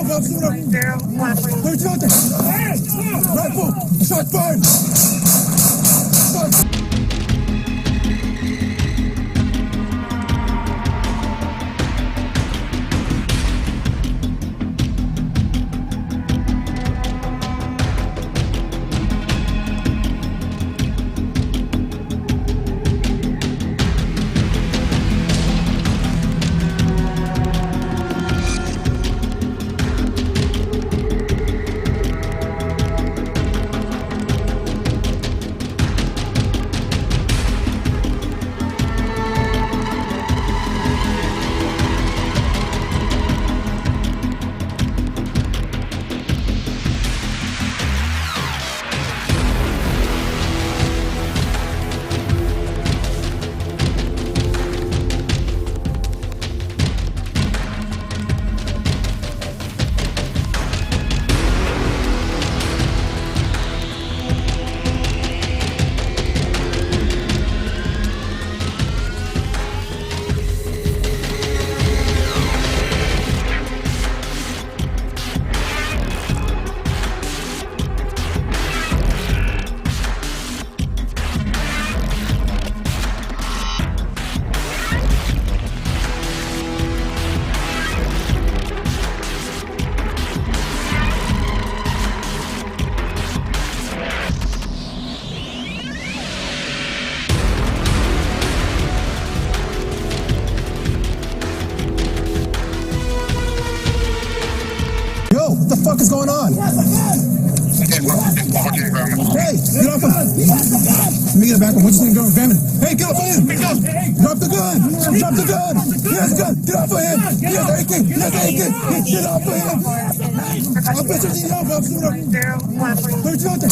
신이하고 없습니다. 돌진한테 라이플 샷발. What the fuck is going on? Hey, get off of him. Let me get it back. What's his name? Hey, get off of him. Drop the gun. Drop the gun. He has a gun. Get off of him. He has an AK. He has an AK. Get off of him. I'll bet you 신이하고 없습니다. 돌진한테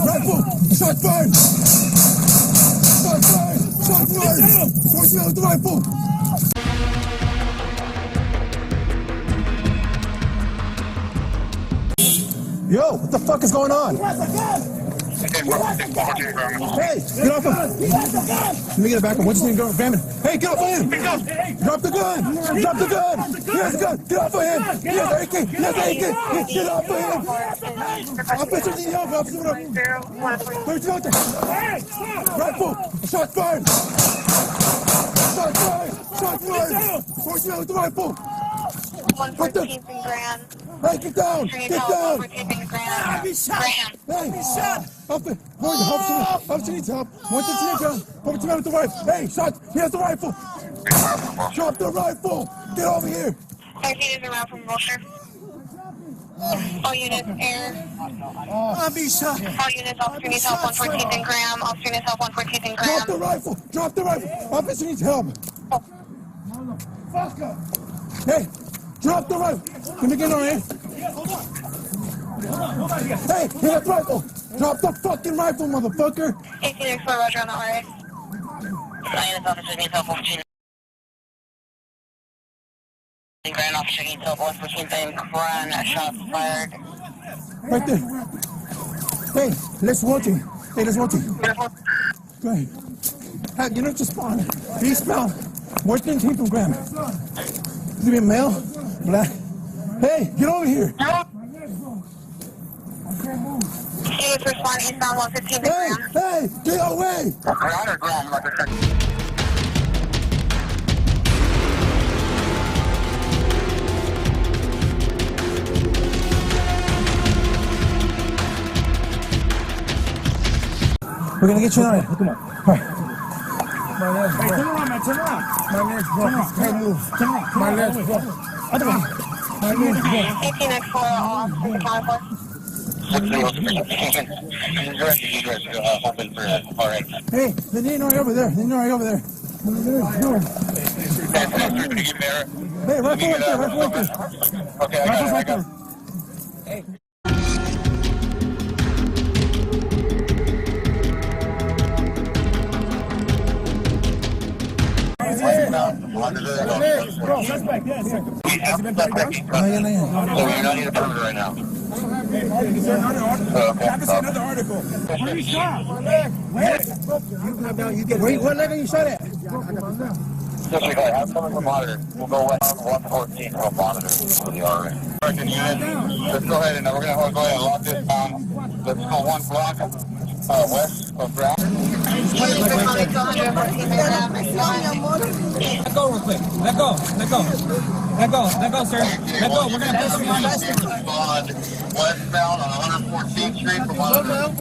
라이플 샷발. 샷발. 샷발. 조심하고 라이플. Yo, what the fuck is going on? Hey, get off of him. Let me get it back. What's his name? Hey, get off of him. Drop the gun. Drop the gun. He has a gun. Get off of him. He has an AK. He has an AK. Get off of him. I'll bet you 신이하고 없습니다. 돌진한테 라이플 샷발. 샷발. 샷발. 조심하고 라이플. 114th and Grand. Hey, get down! Get down! 114th and Grand. Be shot! Hey, be shot! Help it! Help needs help. 113 down. Over to him with the rifle. Hey, shot! He has the rifle! Drop the rifle! Get over here! 13 is around from Wilshire. All units, air. Be shot! All units, officer needs help. 114th and Graham. Officer needs help. 114th and Drop the Graham. rifle! Drop the rifle! Officer needs help! Hey! Drop the rifle! Let me get on here! Hey! He has the rifle! Drop the fucking rifle, motherfucker! 18 for Roger on the RA. All units, officer needs help. 114th and Grand. Officer needs help. 114th and Grand. Shots fired. Right there! Hey! Let's watch it! Hey, let's watch it! Go ahead. Hey, you know, just spawn. Eastbound. Where's the team from Graham? Is it a male? Black? Hey, get over here! Units respond eastbound 115th and Hey, Graham. hey, get away! We're gonna get you on it. Come on. All right. Hey, turn around, man. Turn around. My legs broke. Can't move. Turn around. My legs broke. Other way. My legs broke. 18x4 all accounted for. Hey, the Nino right over there. The Nino right over there. Hey, rifle right there. Rifle right there. Okay, Rifle's right there. Hey. Suspect, yes. Has he been patted down? No, you're not in a permit right now. Is there another article? I can see another article. Where you shot? What leg? Wait, what leg are you shot at? Disregard, have someone from monitor. We'll go west on 114 from monitor for the RA. American unit, let's go ahead and we're going to go ahead and lock this down. Let's go one block west of ground. Let go real quick. Let go. Let go. Let go. Let go, sir. Let go. We're going to push you on. Westbound on 114th Street from monitor.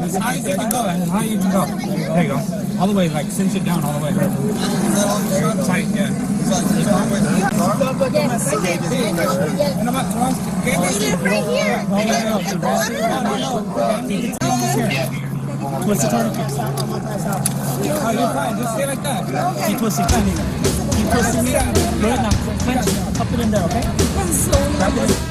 As high as you can go. As high as you can go. There you go. All the way, like, cinch it down all the way. Tight, yeah. And I'm not trying Twist the tourniquet. Oh, you're fine. Just stay like that. Keep twisting. Keep twisting it. Good enough. Clench. Cup it in there, okay?